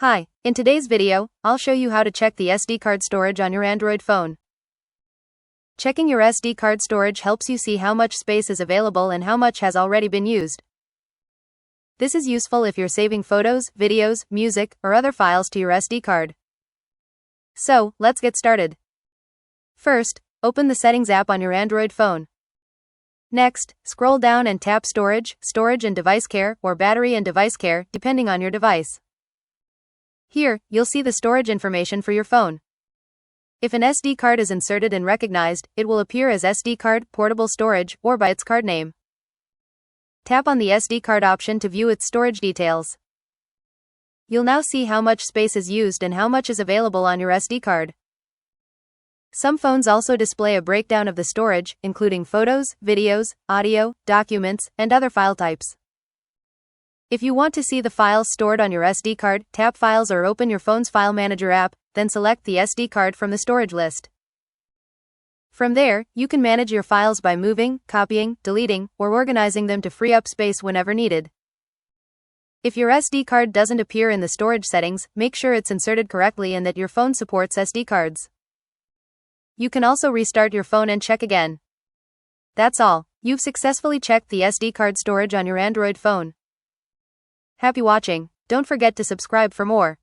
Hi, in today's video, I'll show you how to check the SD card storage on your Android phone. Checking your SD card storage helps you see how much space is available and how much has already been used. This is useful if you're saving photos, videos, music, or other files to your SD card. So, let's get started. First, open the Settings app on your Android phone. Next, scroll down and tap Storage, Storage and Device Care, or Battery and Device Care, depending on your device. Here, you'll see the storage information for your phone. If an SD card is inserted and recognized, it will appear as SD card, portable storage, or by its card name. Tap on the SD card option to view its storage details. You'll now see how much space is used and how much is available on your SD card. Some phones also display a breakdown of the storage, including photos, videos, audio, documents, and other file types. If you want to see the files stored on your SD card, tap Files or open your phone's File Manager app, then select the SD card from the storage list. From there, you can manage your files by moving, copying, deleting, or organizing them to free up space whenever needed. If your SD card doesn't appear in the storage settings, make sure it's inserted correctly and that your phone supports SD cards. You can also restart your phone and check again. That's all. You've successfully checked the SD card storage on your Android phone. Happy watching. Don't forget to subscribe for more.